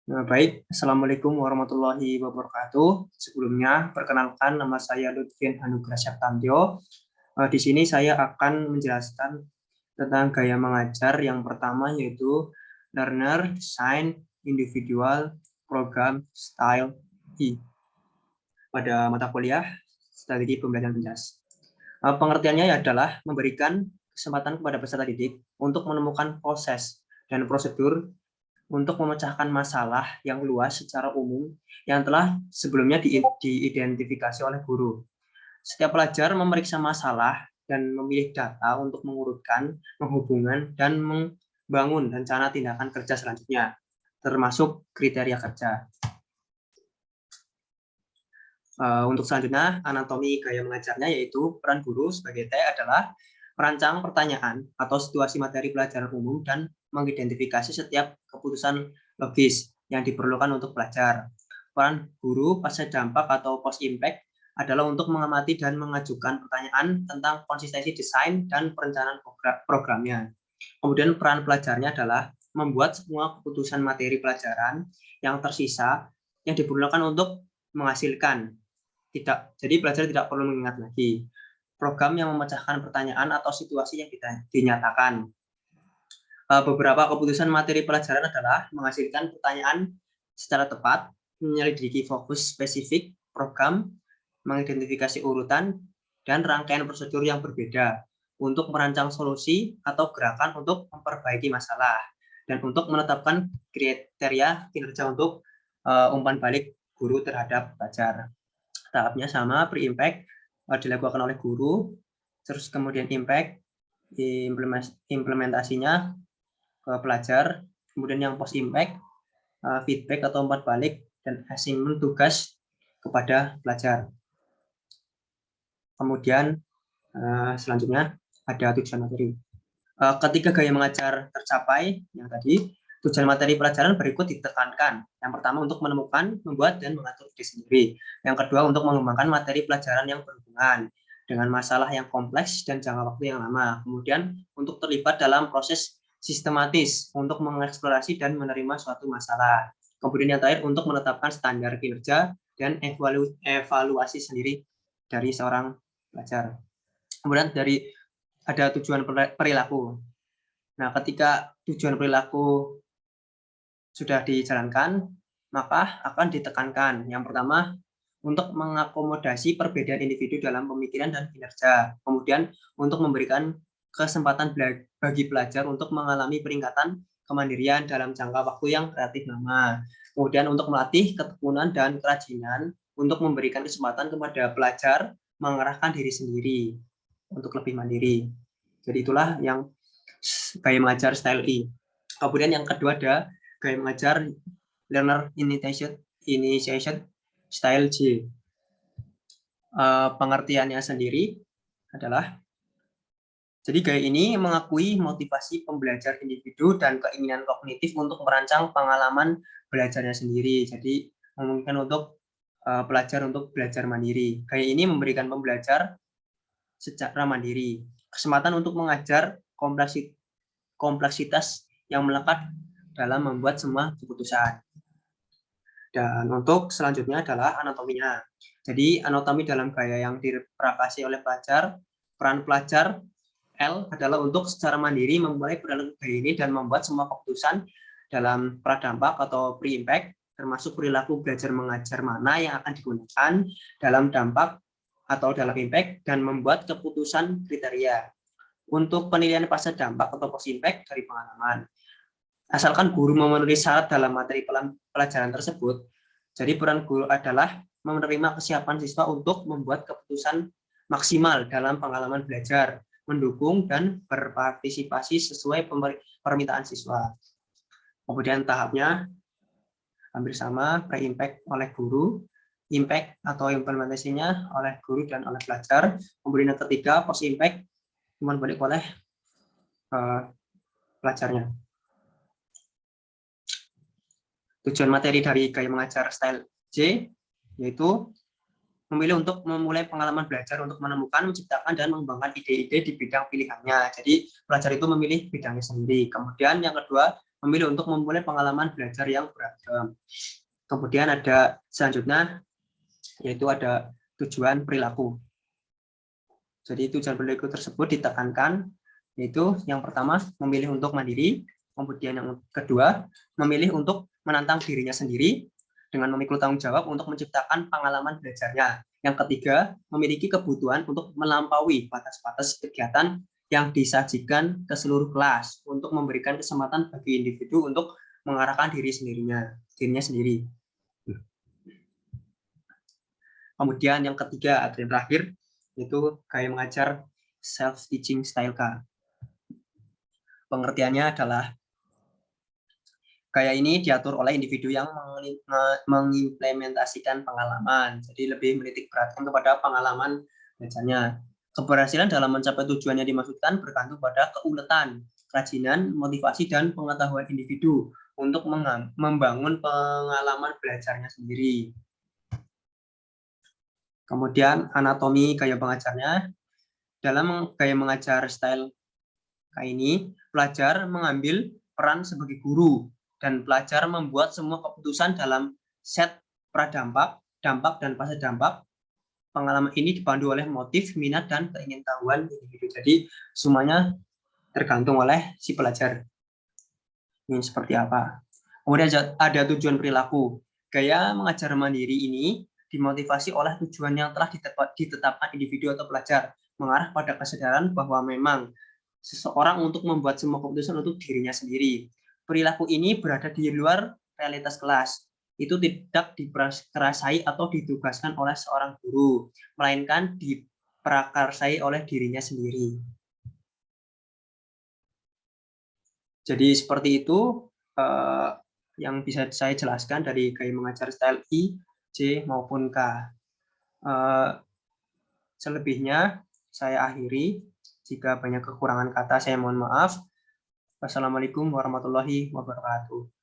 Baik, Assalamualaikum warahmatullahi wabarakatuh. Sebelumnya, perkenalkan nama saya Lutfian Anugrah Septantio. Di sini saya akan menjelaskan tentang gaya mengajar yang pertama yaitu Learner Design Individual Program Style E pada mata kuliah Strategi Pembelajaran Penjas. Pengertiannya adalah memberikan kesempatan kepada peserta didik untuk menemukan proses dan prosedur untuk memecahkan masalah yang luas secara umum yang telah sebelumnya diidentifikasi oleh guru. Setiap pelajar memeriksa masalah dan memilih data untuk mengurutkan, menghubungkan, dan membangun rencana tindakan kerja selanjutnya, termasuk kriteria kerja. Untuk selanjutnya, anatomi gaya mengajarnya yaitu peran guru sebagai T adalah merancang pertanyaan atau situasi materi pelajaran umum dan mengidentifikasi setiap keputusan logis yang diperlukan untuk pelajar. Peran guru pasca dampak atau post impact adalah untuk mengamati dan mengajukan pertanyaan tentang konsistensi desain dan perencanaan programnya. Kemudian peran pelajarnya adalah membuat semua keputusan materi pelajaran yang tersisa yang diperlukan untuk menghasilkan. Jadi pelajar tidak perlu mengingat lagi program yang memecahkan pertanyaan atau situasi yang dinyatakan. Beberapa keputusan materi pelajaran adalah menghasilkan pertanyaan secara tepat, menyelidiki fokus spesifik program, mengidentifikasi urutan, dan rangkaian prosedur yang berbeda untuk merancang solusi atau gerakan untuk memperbaiki masalah, dan untuk menetapkan kriteria kinerja untuk umpan balik guru terhadap pelajar. Tahapnya sama, pre-impact dilakukan oleh guru, terus kemudian impact, implementasinya ke pelajar, kemudian yang post-impact, feedback atau umpan balik, dan assignment tugas kepada pelajar. Kemudian selanjutnya ada tujuan materi. Ketika gaya mengajar tercapai, yang tadi, tujuan materi pelajaran berikut ditekankan. Yang pertama untuk menemukan, membuat, dan mengatur diri sendiri. Yang kedua untuk mengembangkan materi pelajaran yang berhubungan dengan masalah yang kompleks dan jangka waktu yang lama. Kemudian untuk terlibat dalam proses sistematis untuk mengeksplorasi dan menerima suatu masalah. Kemudian yang terakhir untuk menetapkan standar kinerja dan evaluasi sendiri dari seorang pelajar. Kemudian ada tujuan perilaku. Nah, ketika tujuan perilaku sudah dijalankan, maka akan ditekankan. Yang pertama, untuk mengakomodasi perbedaan individu dalam pemikiran dan kinerja. Kemudian, untuk memberikan kesempatan bagi pelajar untuk mengalami peningkatan kemandirian dalam jangka waktu yang relatif lama. Kemudian, untuk melatih ketekunan dan kerajinan untuk memberikan kesempatan kepada pelajar mengarahkan diri sendiri untuk lebih mandiri. Jadi itulah yang gaya mengajar style E. Kemudian yang kedua ada gaya mengajar learner initiation style J. Pengertiannya sendiri adalah, jadi gaya ini mengakui motivasi pembelajar individu dan keinginan kognitif untuk merancang pengalaman belajarnya sendiri. Jadi memungkinkan untuk pelajar untuk belajar mandiri. Gaya ini memberikan pembelajar secara mandiri kesempatan untuk mengajar kompleksitas yang melekat dalam membuat semua keputusan. Dan untuk selanjutnya adalah anatominya. Jadi anatomi dalam gaya yang direpresentasi oleh pelajar, peran pelajar L adalah untuk secara mandiri memulai perilaku gaya ini dan membuat semua keputusan dalam pradampak atau pre-impact, termasuk perilaku belajar mengajar mana yang akan digunakan dalam dampak atau dalam impact, dan membuat keputusan kriteria. Untuk penilaian pasca dampak atau post impact dari pengalaman, asalkan guru memenuhi syarat dalam materi pelajaran tersebut, jadi peran guru adalah menerima kesiapan siswa untuk membuat keputusan maksimal dalam pengalaman belajar, mendukung dan berpartisipasi sesuai permintaan siswa. Kemudian tahapnya hampir sama, pre-impact oleh guru, impact atau implementasinya oleh guru dan oleh pelajar. Kemudian yang ketiga, post-impact cuman balik oleh pelajarnya. Tujuan materi dari gaya mengajar style J yaitu memilih untuk memulai pengalaman belajar untuk menemukan, menciptakan, dan mengembangkan ide-ide di bidang pilihannya. Jadi pelajar itu memilih bidangnya sendiri. Kemudian yang kedua, memilih untuk memulai pengalaman belajar yang beragam. Kemudian ada selanjutnya, yaitu ada tujuan perilaku. Jadi tujuan perilaku tersebut ditekankan, yaitu yang pertama memilih untuk mandiri, kemudian yang kedua memilih untuk menantang dirinya sendiri dengan memikul tanggung jawab untuk menciptakan pengalaman belajarnya. Yang ketiga, memiliki kebutuhan untuk melampaui batas-batas kegiatan yang disajikan ke seluruh kelas untuk memberikan kesempatan bagi individu untuk mengarahkan dirinya sendiri. Kemudian yang ketiga atau yang terakhir, yaitu gaya mengajar self-teaching style K. Pengertiannya adalah gaya ini diatur oleh individu yang mengimplementasikan pengalaman. Jadi lebih menitik beratkan kepada pengalaman belajarnya. Keberhasilan dalam mencapai tujuan yang dimaksudkan bergantung pada keuletan, kerajinan, motivasi, dan pengetahuan individu untuk membangun pengalaman belajarnya sendiri. Kemudian anatomi gaya pengajarnya. Dalam gaya mengajar style kayak ini, pelajar mengambil peran sebagai guru dan pelajar membuat semua keputusan dalam set pradampak, dampak, dan fase dampak. Pengalaman ini dipandu oleh motif, minat, dan keingintahuan individu. Jadi semuanya tergantung oleh si pelajar ini seperti apa. Kemudian ada tujuan perilaku. Gaya mengajar mandiri ini dimotivasi oleh tujuan yang telah ditetapkan individu atau pelajar, mengarah pada kesadaran bahwa memang seseorang untuk membuat semua keputusan untuk dirinya sendiri. Perilaku ini berada di luar realitas kelas. Itu tidak diperasai atau ditugaskan oleh seorang guru, melainkan diprakarsai oleh dirinya sendiri. Jadi seperti itu yang bisa saya jelaskan dari gaya mengajar style I, J, maupun K. Selebihnya saya akhiri. Jika banyak kekurangan kata, saya mohon maaf. Wassalamualaikum warahmatullahi wabarakatuh.